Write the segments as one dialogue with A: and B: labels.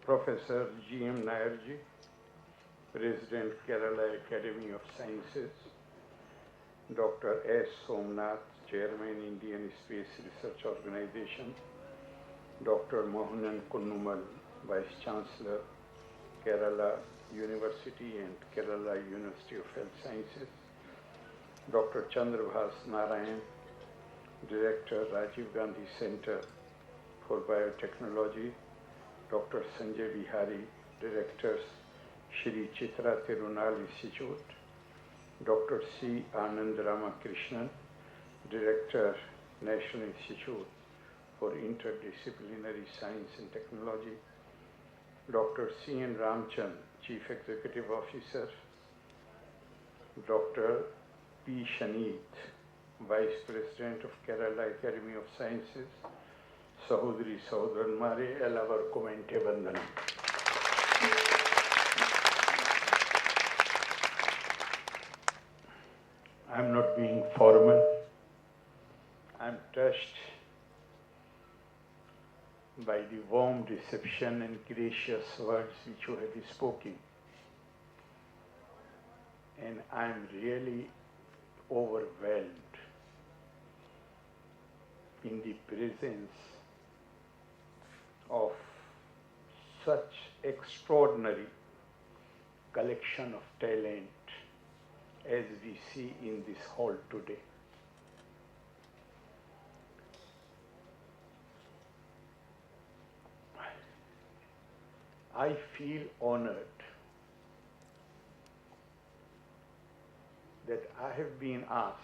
A: Professor G.M. Nairji, President, Kerala Academy of Sciences, Dr. S. Somanath, Chairman, Indian Space Research Organization, Dr. Mohanan Kunnummal, Vice Chancellor, Kerala University and Kerala University of Health Sciences, Dr. Chandrabhas Narayana, Director, Rajiv Gandhi Center for Biotechnology, Dr. Sanjay Behari, Directors, Shri Tirunal Institute, Dr. C. Anandharamakrishnan, Director, National Institute for Interdisciplinary Science and Technology, Dr. C. N. Ramchand, Chief Executive Officer, Dr. P. Shanith, Vice President of Kerala Academy of Sciences, Sahodri Sahodranmare, Elavar Komente Vandanam. I'm not being formal. I'm touched by the warm reception and gracious words which you have spoken. And I'm really overwhelmed in the presence of such extraordinary collection of talent as we see in this hall today. I feel honored that I have been asked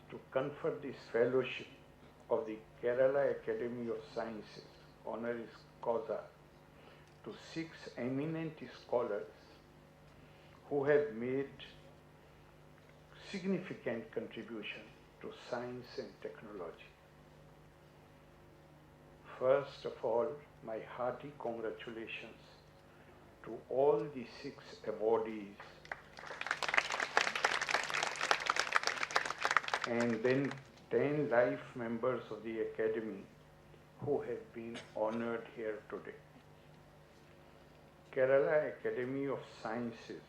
A: to confer this fellowship of the Kerala Academy of Sciences, honoris causa, to 6 eminent scholars who have made significant contribution to science and technology. First of all, my hearty congratulations to all the 6 awardees, and then 10 life members of the Academy who have been honored here today. Kerala Academy of Sciences,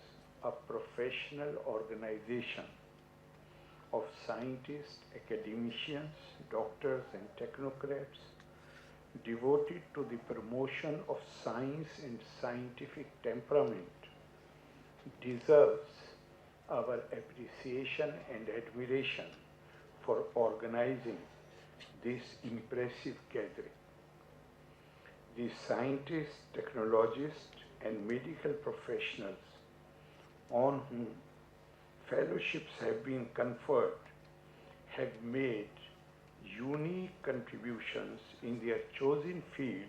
A: a professional organization of scientists, academicians, doctors and technocrats devoted to the promotion of science and scientific temperament, deserves our appreciation and admiration for organizing this impressive gathering. The scientists, technologists and medical professionals on whom fellowships have been conferred have made unique contributions in their chosen fields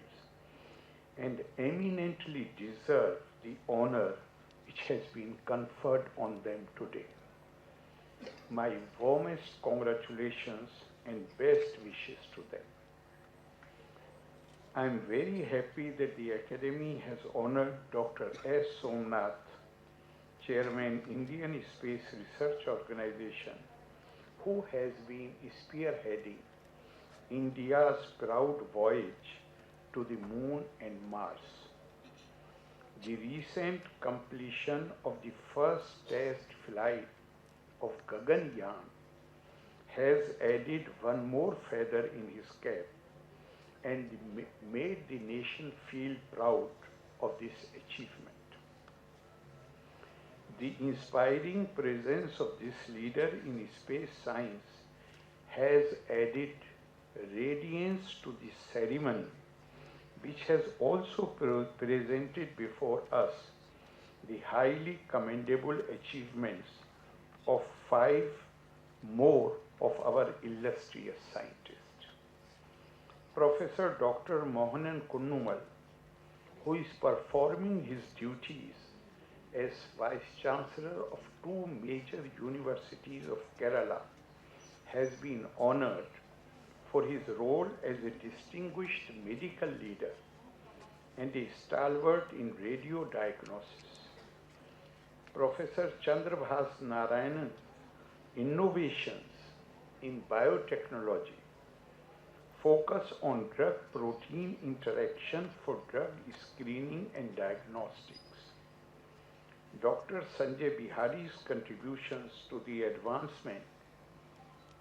A: and eminently deserve the honor which has been conferred on them today. My warmest congratulations and best wishes to them. I am very happy that the Academy has honored Dr. S. Somanath, Chairman, Indian Space Research Organization, who has been spearheading India's proud voyage to the Moon and Mars. The recent completion of the first test flight of Gaganyaan has added one more feather in his cap and made the nation feel proud of this achievement. The inspiring presence of this leader in space science has added radiance to the ceremony, which has also presented before us the highly commendable achievements of 5 more of our illustrious scientists. Professor Dr. Mohanan Kunnummal, who is performing his duties as Vice Chancellor of 2 major universities of Kerala, has been honored for his role as a distinguished medical leader and a stalwart in radio diagnosis. Professor Chandrabhas Narayanan's innovations in biotechnology focus on drug-protein interaction for drug screening and diagnostics. Dr. Sanjay Behari's contributions to the advancement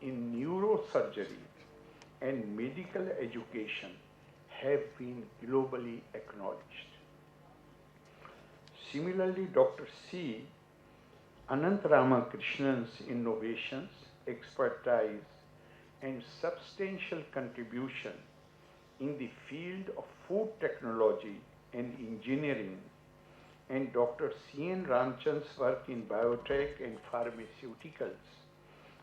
A: in neurosurgery and medical education have been globally acknowledged. Similarly, Dr. C. Anandharamakrishna's innovations, expertise, and substantial contribution in the field of food technology and engineering, and Dr. C. N. Ramchand's work in biotech and pharmaceuticals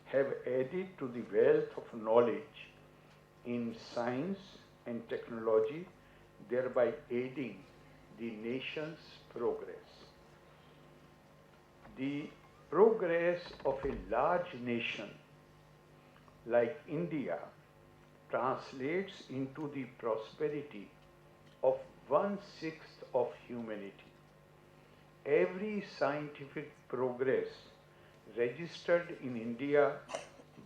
A: have added to the wealth of knowledge in science and technology, thereby aiding the nation's progress. The progress of a large nation like India translates into the prosperity of 1/6 of humanity. Every scientific progress registered in India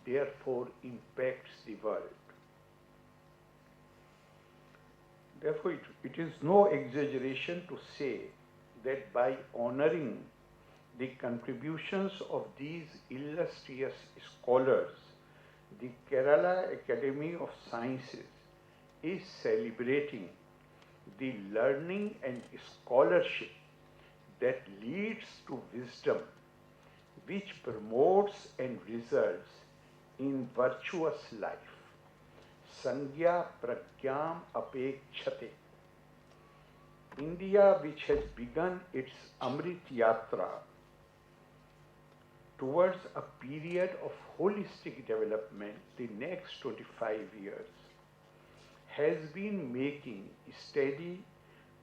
A: therefore impacts the world. Therefore, it is no exaggeration to say that by honoring the contributions of these illustrious scholars, the Kerala Academy of Sciences is celebrating the learning and scholarship that leads to wisdom, which promotes and results in virtuous life. Sangya pragyam apekshate. India, which has begun its Amrit Yatra towards a period of holistic development the next 25 years, has been making steady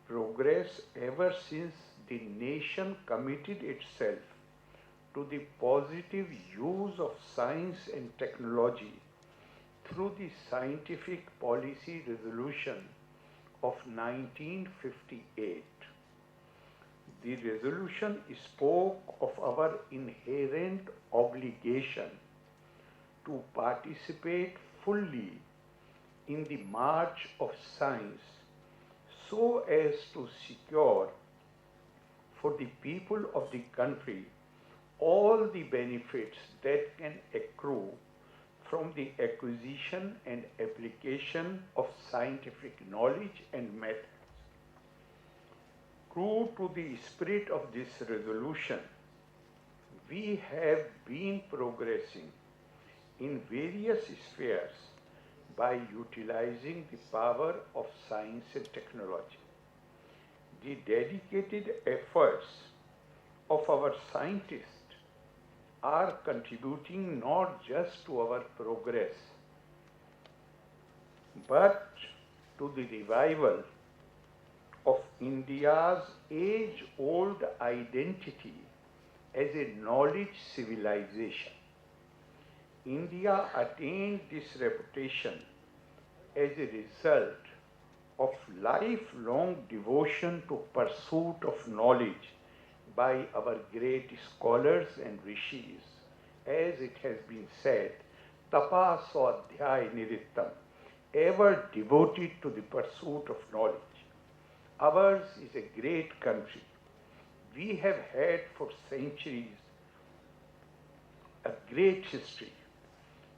A: progress ever since the nation committed itself to the positive use of science and technology through the Scientific Policy Resolution of 1958. The resolution spoke of our inherent obligation to participate fully in the march of science so as to secure for the people of the country all the benefits that can accrue from the acquisition and application of scientific knowledge and methods. True to the spirit of this resolution, we have been progressing in various spheres by utilizing the power of science and technology. The dedicated efforts of our scientists are contributing not just to our progress, but to the revival of India's age-old identity as a knowledge civilization. India attained this reputation as a result of lifelong devotion to pursuit of knowledge by our great scholars and rishis. As it has been said, tapa swadhyay nirittam, ever devoted to the pursuit of knowledge. Ours is a great country. We have had for centuries a great history.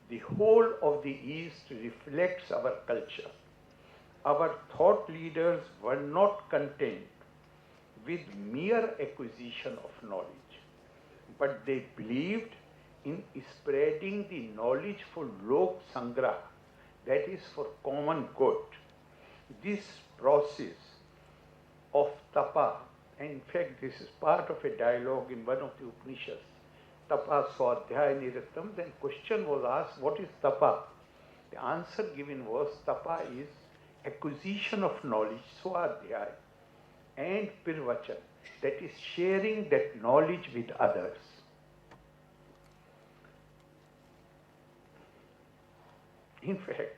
A: The whole of the East reflects our culture. Our thought leaders were not content with mere acquisition of knowledge, but they believed in spreading the knowledge for lok sangrah, that is for common good. This process of tapa, and in fact this is part of a dialogue in one of the Upanishads, tapa swadhyay nirittam, then question was asked, what is tapa? The answer given was, tapa is acquisition of knowledge, swadhyay, and pirvachan, that is sharing that knowledge with others. In fact,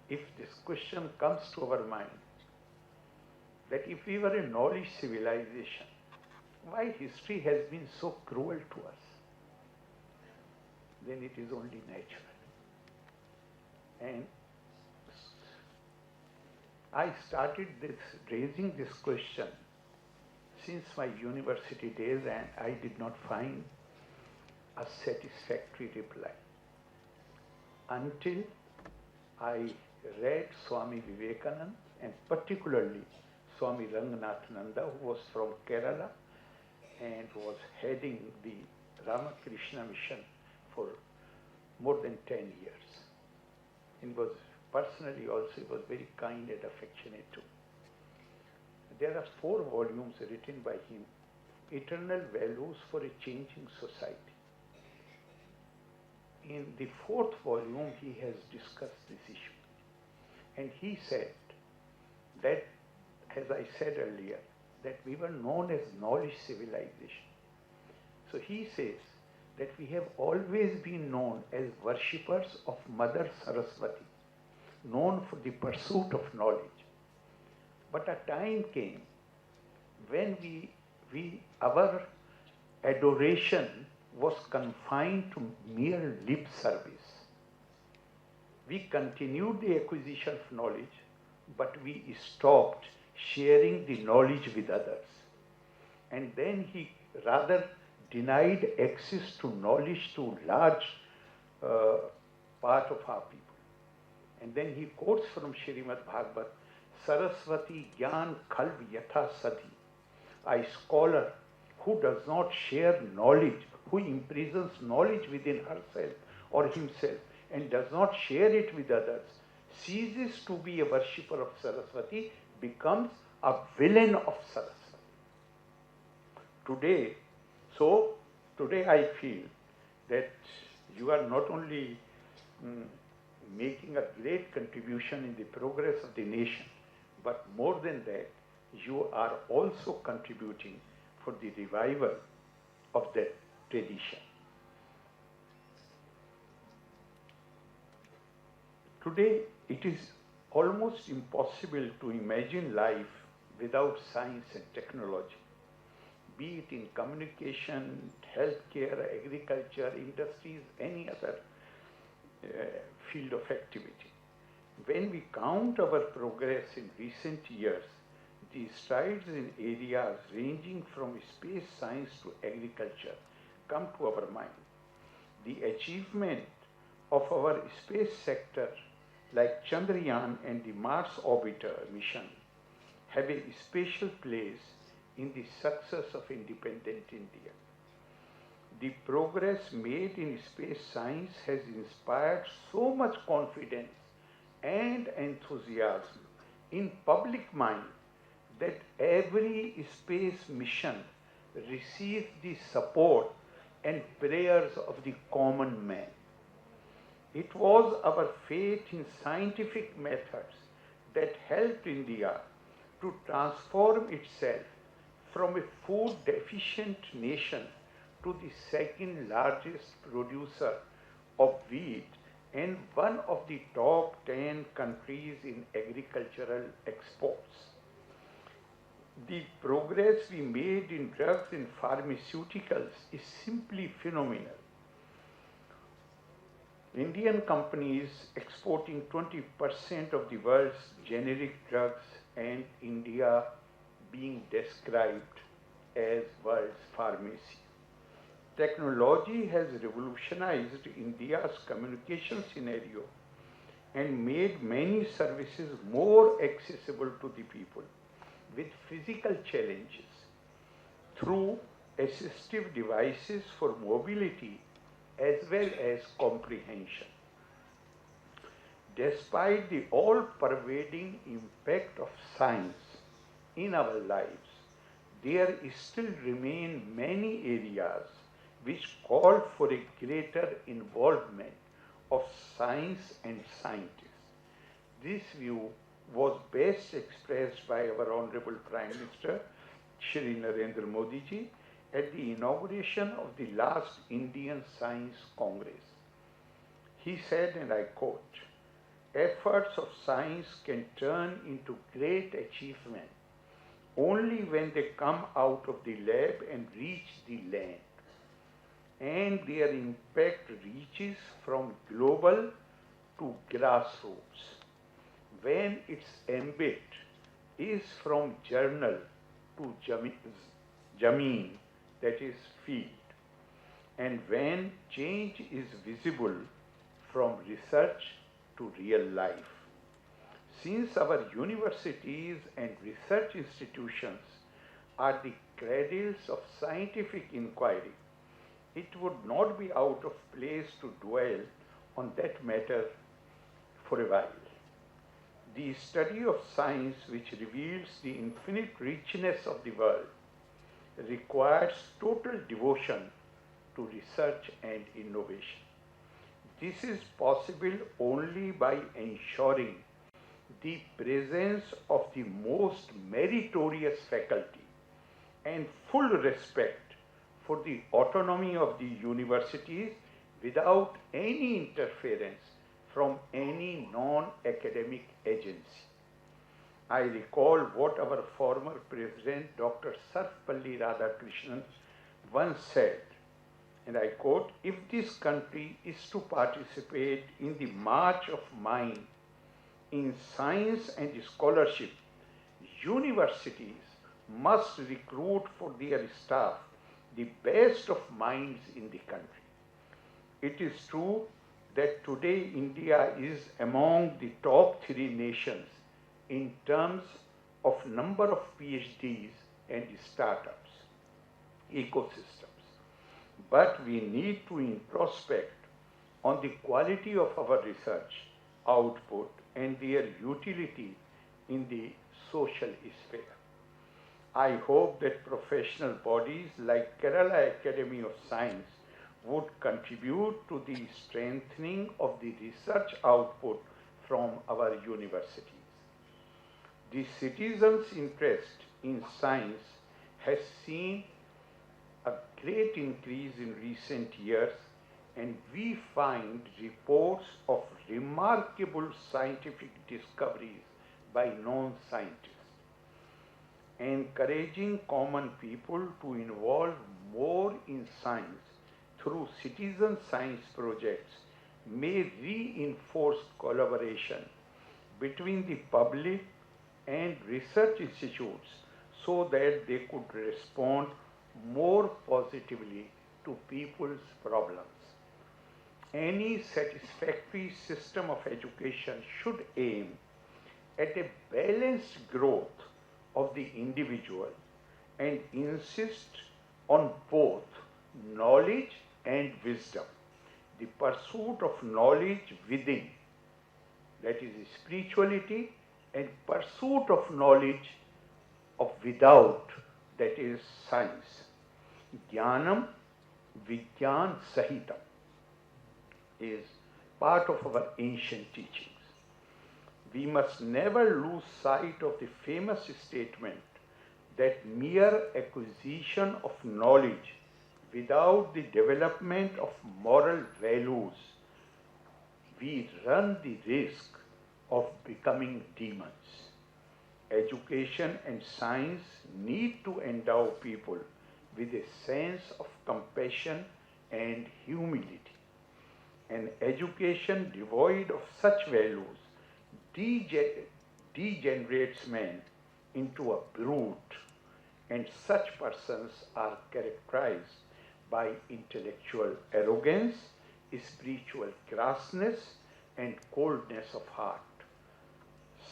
A: if this question comes to our mind, that if we were a knowledge civilization, why history has been so cruel to us, then it is only natural. And I started raising this question since my university days, and I did not find a satisfactory reply until I read Swami Vivekananda, and particularly Swami Ranganathananda, who was from Kerala and was heading the Ramakrishna mission for more than 10 years. And was personally also he was very kind and affectionate too. There are 4 volumes written by him, Eternal Values for a Changing Society. In the 4th volume, he has discussed this issue. And he said that, as I said earlier, that we were known as knowledge civilization. So he says that we have always been known as worshippers of Mother Saraswati, known for the pursuit of knowledge. But a time came when our adoration was confined to mere lip service. We continued the acquisition of knowledge, but we stopped sharing the knowledge with others. And then he rather denied access to knowledge to large part of our people. And then he quotes from Srimad Bhagavad, Saraswati Gyan Khalv Yatha Sati. A scholar who does not share knowledge, who imprisons knowledge within herself or himself and does not share it with others, ceases to be a worshipper of Saraswati, becomes a villain of Saraswati. Today I feel that you are not only making a great contribution in the progress of the nation, but more than that, you are also contributing for the revival of that tradition. Today, it is almost impossible to imagine life without science and technology, be it in communication, healthcare, agriculture, industries, any other field of activity. When we count our progress in recent years, the strides in areas ranging from space science to agriculture come to our mind. The achievement of our space sector, like Chandrayaan and the Mars Orbiter mission, have a special place in the success of independent India. The progress made in space science has inspired so much confidence and enthusiasm in public mind that every space mission receives the support and prayers of the common man. It was our faith in scientific methods that helped India to transform itself from a food deficient nation to the second largest producer of wheat and one of the top 10 countries in agricultural exports. The progress we made in drugs and pharmaceuticals is simply phenomenal. Indian companies exporting 20% of the world's generic drugs and India being described as world's pharmacy. Technology has revolutionized India's communication scenario and made many services more accessible to the people with physical challenges through assistive devices for mobility as well as comprehension. Despite the all-pervading impact of science in our lives, there still remain many areas which call for a greater involvement of science and scientists. This view was best expressed by our Honorable Prime Minister, Shri Narendra Modi ji, at the inauguration of the last Indian Science Congress. He said, and I quote, "Efforts of science can turn into great achievement only when they come out of the lab and reach the land. And their impact reaches from global to grassroots. When its ambit is from journal to jameen, that is field, and when change is visible from research to real life. Since our universities and research institutions are the cradles of scientific inquiry, it would not be out of place to dwell on that matter for a while. The study of science, which reveals the infinite richness of the world, requires total devotion to research and innovation. This is possible only by ensuring the presence of the most meritorious faculty and full respect for the autonomy of the universities without any interference from any non-academic agency. I recall what our former President Dr. Sarvepalli Radhakrishnan once said, and I quote, "If this country is to participate in the march of mind in science and scholarship, universities must recruit for their staff the best of minds in the country." It is true that today India is among the top 3 nations in terms of number of PhDs and startups, ecosystems. But we need to introspect on the quality of our research output and their utility in the social sphere. I hope that professional bodies like Kerala Academy of Science would contribute to the strengthening of the research output from our universities. The citizens' interest in science has seen a great increase in recent years, and we find reports of remarkable scientific discoveries by non-scientists. Encouraging common people to involve more in science through citizen science projects may reinforce collaboration between the public and research institutes so that they could respond more positively to people's problems. Any satisfactory system of education should aim at a balanced growth of the individual and insist on both knowledge and wisdom. The pursuit of knowledge within, that is spirituality, and pursuit of knowledge of without, that is science. Jnanam Vijnan Sahitam is part of our ancient teachings. We must never lose sight of the famous statement that mere acquisition of knowledge without the development of moral values, we run the risk of becoming demons. Education and science need to endow people with a sense of compassion and humility. An education devoid of such values degenerates man into a brute, and such persons are characterized by intellectual arrogance, spiritual crassness, and coldness of heart.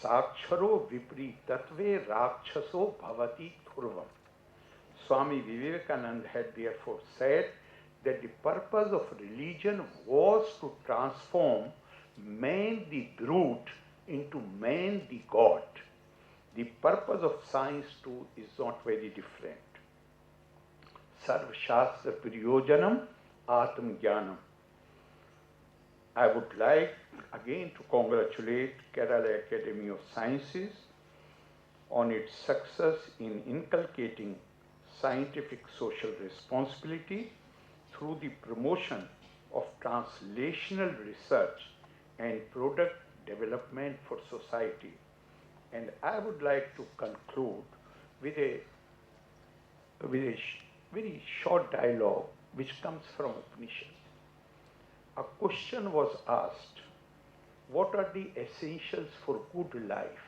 A: Saksharo vipritatve rakshaso bhavati thurvam. Swami Vivekananda had therefore said that the purpose of religion was to transform man the brute into man the God. The purpose of science too is not very different. Sarva Shastra Priyojanam Atma Jnanam. I would like again to congratulate Kerala Academy of Sciences on its success in inculcating scientific social responsibility through the promotion of translational research and product development for society. And I would like to conclude with a very short dialogue which comes from Upanishad. A question was asked, what are the essentials for good life?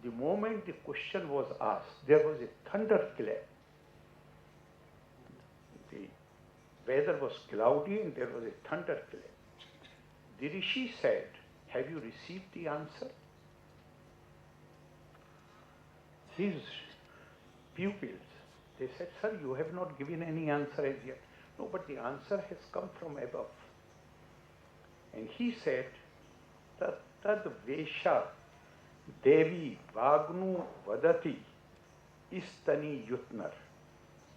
A: The moment the question was asked, there was a thunderclap. The weather was cloudy and there was a thunderclap. The Rishi said, have you received the answer? His pupils, they said, sir, you have not given any answer as yet. No, but the answer has come from above. And he said, Tad Vesha Devi Vagnu Vadati Istani Yutnar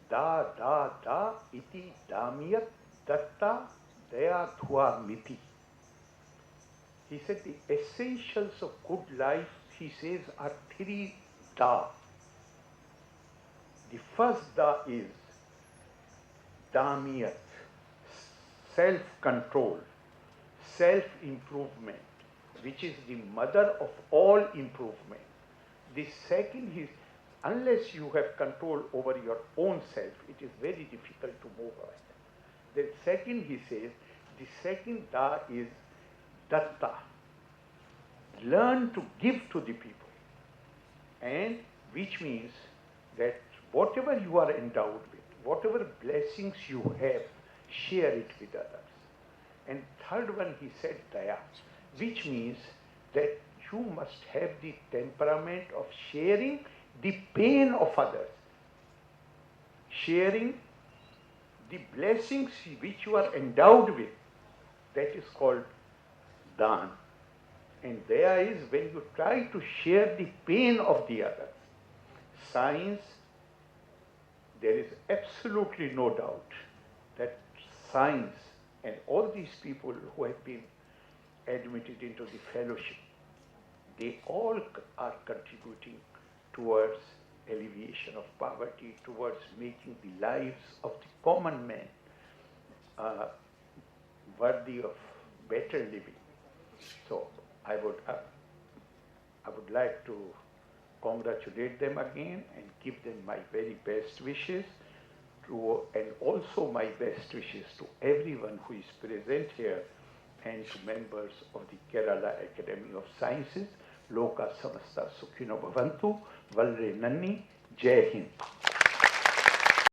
A: Da Iti Damiyat Datta Daya Dhua Miti. He said the essentials of good life, he says, are three da. The first da is damiyat, self-control, self-improvement, which is the mother of all improvement. The second is, unless you have control over your own self, it is very difficult to move on. The second, he says, the second da is datta. Learn to give to the people. And which means that whatever you are endowed with, whatever blessings you have, share it with others. And third one, he said daya, which means that you must have the temperament of sharing the pain of others, sharing the blessings which you are endowed with. That is called dan. And there is when you try to share the pain of the others. Science, there is absolutely no doubt that science and all these people who have been admitted into the fellowship, they all are contributing towards alleviation of poverty, towards making the lives of the common man worthy of better living. So I would like to congratulate them again and give them my very best wishes, and also my best wishes to everyone who is present here and to members of the Kerala Academy of Sciences. Loka samasta sukhino bhavantu, valre nanni, Jai Hind.